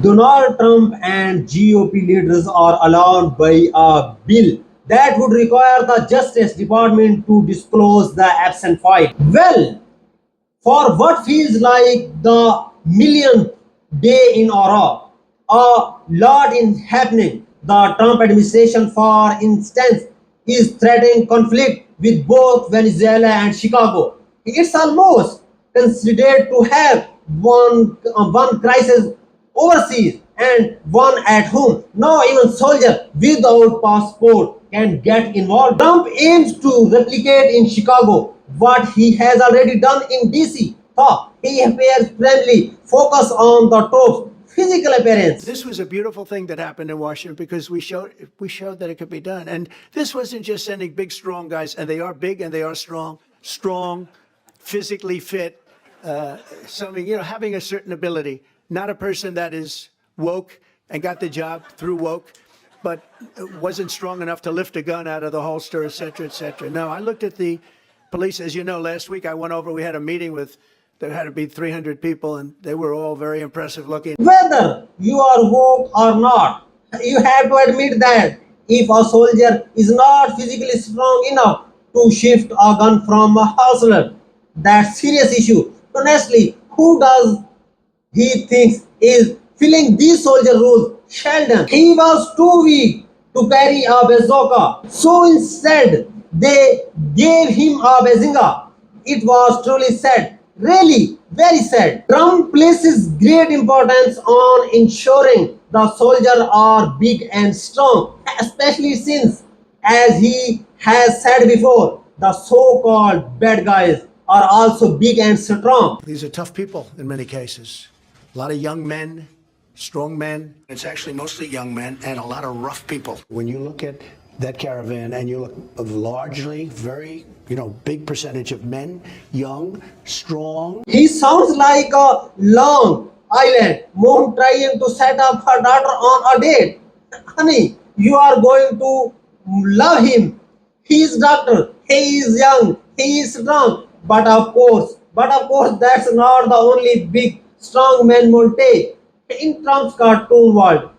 Donald Trump and GOP leaders are alarmed by a bill that would require the Justice Department to disclose the Epstein file. Well, for what feels like the millionth day in awe, a lot is happening. The Trump administration, for instance, is threatening conflict with both Venezuela and Chicago. It's almost considered to have one crisis overseas and one at home. Now even soldiers without passport can get involved. Trump aims to replicate in Chicago what he has already done in DC. Thought he appears friendly, focus on the troops, physical appearance. This was a beautiful thing that happened in Washington because we showed that it could be done. And this wasn't just sending big, strong guys, and they are big and they are strong, physically fit, having a certain ability. Not a person that is woke and got the job through woke, but wasn't strong enough to lift a gun out of the holster, et cetera, et cetera. No, I looked at the police. As you know, last week I went over, we had a meeting with, there had to be 300 people, and they were all very impressive looking. Whether you are woke or not, you have to admit that if a soldier is not physically strong enough to shift a gun from a holster, that's serious issue. Honestly, who does he thinks is filling these soldier roles? Sheldon. He was too weak to carry a bazooka, so instead they gave him a bazinga. It was truly sad, really very sad. Trump places great importance on ensuring the soldiers are big and strong, especially since, as he has said before, the so-called bad guys are also big and strong. These are tough people in many cases. A lot of young men, strong men. It's actually mostly young men and a lot of rough people. When you look at that caravan and you look of largely very, big percentage of men, young, strong. He sounds like a Long Island mom trying to set up her daughter on a date. Honey, you are going to love him. He is doctor. He is young. He is strong. But of course, that's not the only big strong man montage. In Trump's cartoon world,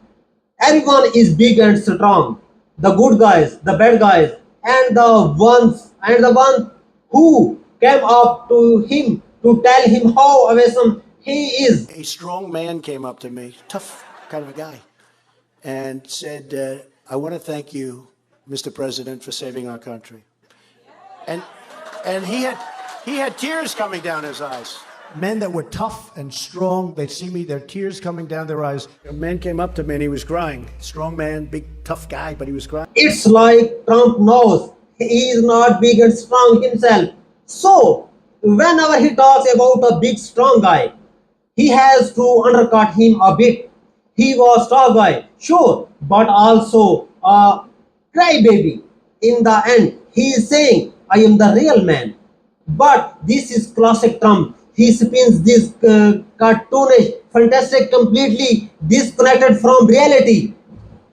everyone is big and strong. The good guys, the bad guys, and the ones who came up to him to tell him how awesome he is. A strong man came up to me, tough kind of a guy, and said, I want to thank you, Mr. President, for saving our country. And he had tears coming down his eyes. Men that were tough and strong, they'd see me, their tears coming down their eyes. A man came up to me and he was crying. Strong man, big, tough guy, but he was crying. It's like Trump knows he is not big and strong himself. So, whenever he talks about a big strong guy, he has to undercut him a bit. He was strong guy, sure, but also a crybaby. In the end, he is saying, I am the real man. But this is classic Trump. He spins this cartoonish, fantastic, completely disconnected from reality.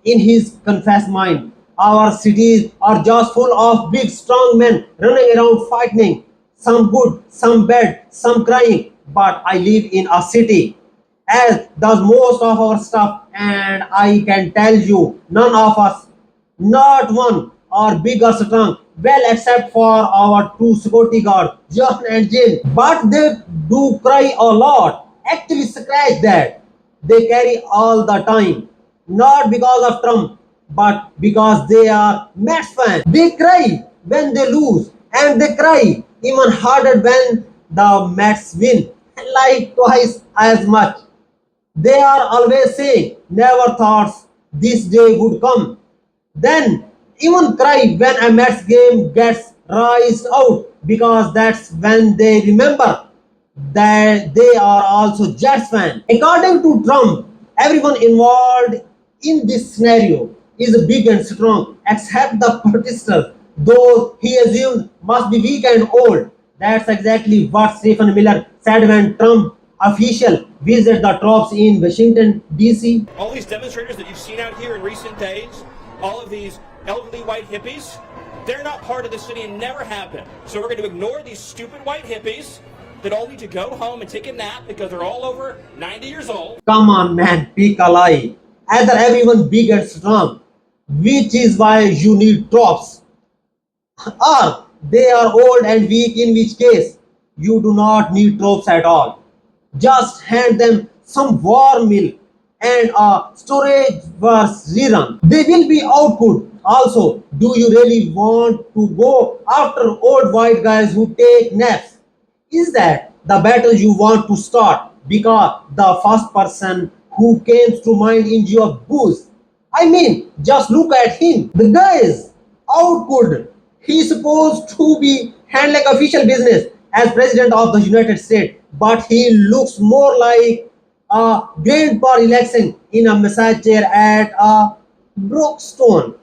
In his confessed mind, our cities are just full of big, strong men running around fighting. Some good, some bad, some crying. But I live in a city, as does most of our stuff, and I can tell you, none of us, not one, are big or strong. Well, except for our two security guards, John and Jane. But they do cry a lot. Actually, scratch that. They carry all the time. Not because of Trump, but because they are Mets fans. They cry when they lose, and they cry even harder when the Mets win, like twice as much. They are always saying, never thought this day would come. Then even cry when a Mets game gets raised out because that's when they remember that they are also Jets fans. According to Trump, everyone involved in this scenario is big and strong except the protesters, those he assumes must be weak and old. That's exactly what Stephen Miller said when Trump official visited the troops in Washington, D.C. All these demonstrators that you've seen out here in recent days, all of these elderly white hippies, they're not part of the city and never have been. So we're going to ignore these stupid white hippies that all need to go home and take a nap because they're all over 90 years old. Come on, man, pick a lie. Either everyone big and strong, which is why you need troops, or they are old and weak, in which case you do not need troops at all. Just hand them some warm milk and a storage verse rerun. They will be output. Also, do you really want to go after old white guys who take naps? Is that the battle you want to start? Because the first person who came to mind in your booth. I mean, just look at him. The guy is output. He's supposed to be handling official business as president of the United States, but he looks more like a grandpa relaxing in a massage chair at a Brookstone.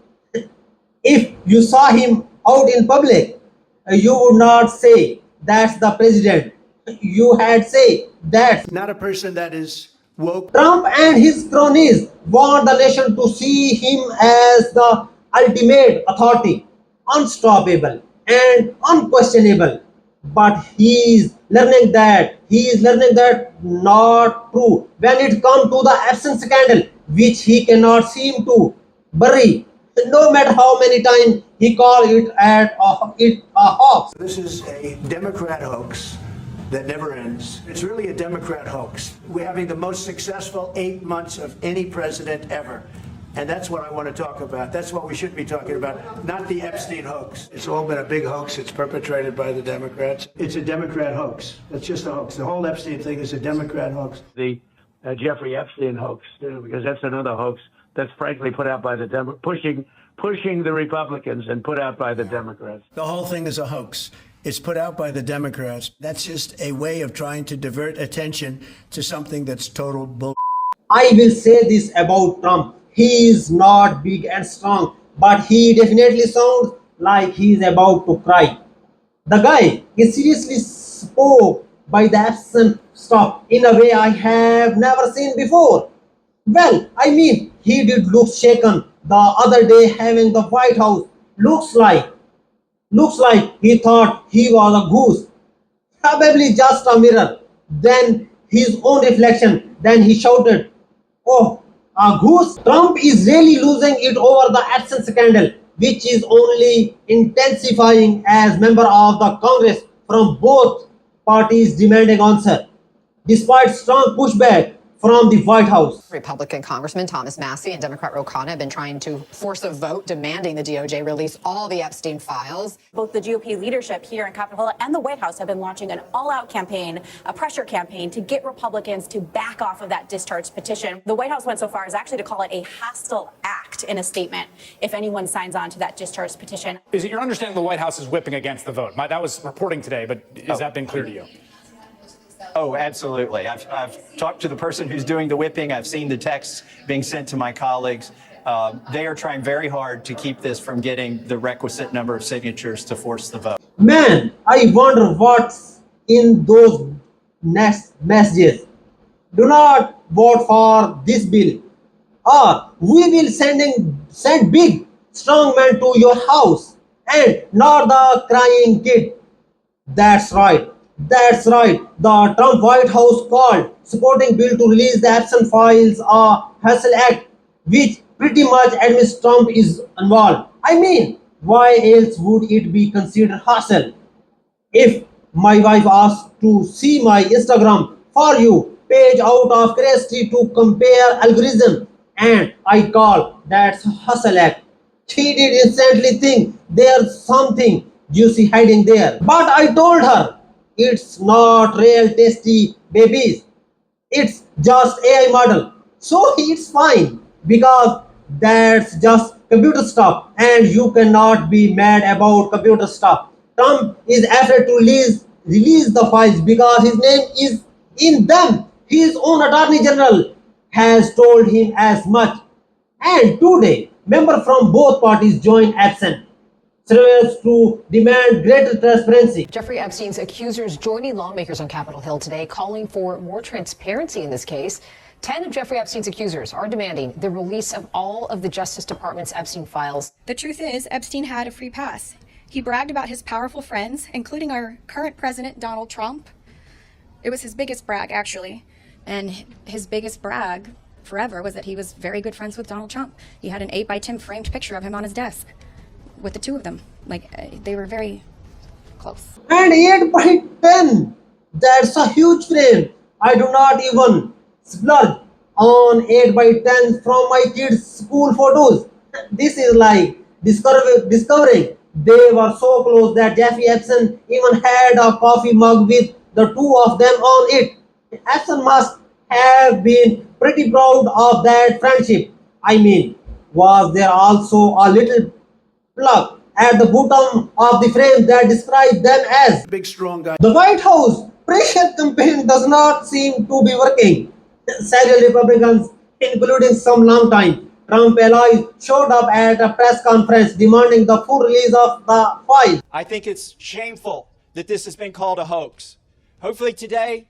If you saw him out in public, you would not say that's the president. You had say that's Not a person that is woke. Trump and his cronies want the nation to see him as the ultimate authority, unstoppable and unquestionable. But he is learning that not true when it comes to the absence scandal, which he cannot seem to bury. No matter how many times he call it a hoax. This is a Democrat hoax that never ends. It's really a Democrat hoax. We're having the most successful 8 months of any president ever. And that's what I want to talk about. That's what we should be talking about, not the Epstein hoax. It's all been a big hoax. It's perpetrated by the Democrats. It's a Democrat hoax. That's just a hoax. The whole Epstein thing is a Democrat hoax. The Jeffrey Epstein hoax, too, because that's another hoax that's frankly put out by the pushing the Republicans and put out by the Democrats. The whole thing is a hoax. It's put out by the Democrats. That's just a way of trying to divert attention to something that's total bull. I will say this about Trump. He is not big and strong, but he definitely sounds like he is about to cry. The guy is seriously spoke by the absent stuff in a way I have never seen before. Well, I mean, he did look shaken the other day having the White House. Looks like he thought he was a goose. Probably just a mirror. Then his own reflection. Then he shouted, "Oh, a goose." Trump is really losing it over the absence scandal, which is only intensifying as member of the Congress from both parties demanding answer, despite strong pushback from the White House. Republican Congressman Thomas Massey and Democrat Ro Khanna have been trying to force a vote demanding the DOJ release all the Epstein files. Both the GOP leadership here in Capitol Hill and the White House have been launching an all-out campaign, a pressure campaign to get Republicans to back off of that discharge petition. The White House went so far as actually to call it a hostile act in a statement if anyone signs on to that discharge petition. Is it your understanding the White House is whipping against the vote? That was reporting today, but has that been clear to you? Oh, absolutely. I've talked to the person who's doing the whipping. I've seen the texts being sent to my colleagues. They are trying very hard to keep this from getting the requisite number of signatures to force the vote. Man, I wonder what's in those next messages. Do not vote for this bill, or we will send big strong men to your house and not the crying kid. That's right. That's right. The Trump White House called supporting bill to release the absent files a Hustle Act, which pretty much admits Trump is involved. I mean, why else would it be considered hustle? If my wife asked to see my Instagram for you page out of curiosity to compare algorithm, and I call that's Hustle Act, she did instantly think there's something juicy hiding there. But I told her it's not real tasty babies. It's just AI model. So it's fine because that's just computer stuff and you cannot be mad about computer stuff. Trump is afraid to release the files because his name is in them. His own attorney general has told him as much. And today, members from both parties joined absent to demand greater transparency. Jeffrey Epstein's accusers joining lawmakers on Capitol Hill today calling for more transparency in this case. 10 of Jeffrey Epstein's accusers are demanding the release of all of the Justice Department's Epstein files. The truth is, Epstein had a free pass. He bragged about his powerful friends, including our current president, Donald Trump, It was his biggest brag, actually. And his biggest brag forever was that he was very good friends with Donald Trump. He had an 8x10 framed picture of him on his desk with the two of them. They were very close. And 8 by 10. That's a huge frame. I do not even splurge on 8 by 10 from my kids' school photos. This is like discovering they were so close that Jeffrey Epstein even had a coffee mug with the two of them on it. Epstein must have been pretty proud of that friendship. I mean, was there also a little plug at the bottom of the frame that described them as Big, strong guy. the White House pressure campaign does not seem to be working. Several Republicans, including some longtime Trump allies, showed up at a press conference demanding the full release of the files. I think it's shameful that this has been called a hoax. Hopefully today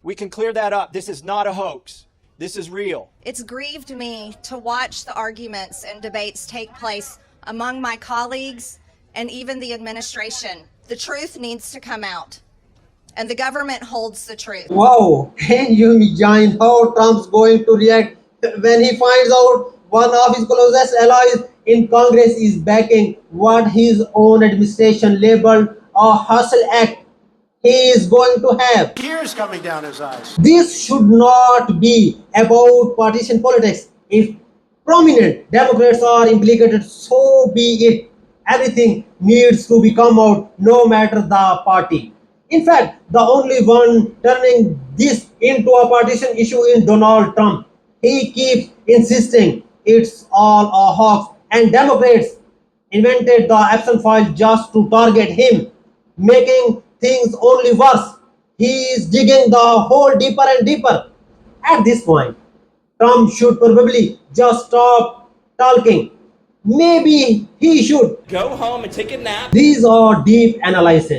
we can clear that up. This is not a hoax. This is real. It's grieved me to watch the arguments and debates take place among my colleagues and even the administration. The truth needs to come out, and the government holds the truth. Wow, can you imagine how Trump's going to react when he finds out one of his closest allies in Congress is backing what his own administration labeled a hustle act? He is going to have Tears coming down his eyes. this should not be about partisan politics. If prominent Democrats are implicated, so be it. Everything needs to be come out, no matter the party. In fact, the only one turning this into a partisan issue is Donald Trump. He keeps insisting it's all a hoax, and Democrats invented the Epstein file just to target him, making things only worse. He is digging the hole deeper and deeper. At this point, Trump should probably just stop talking. Maybe he should. Go home and take a nap. These are deep analysis.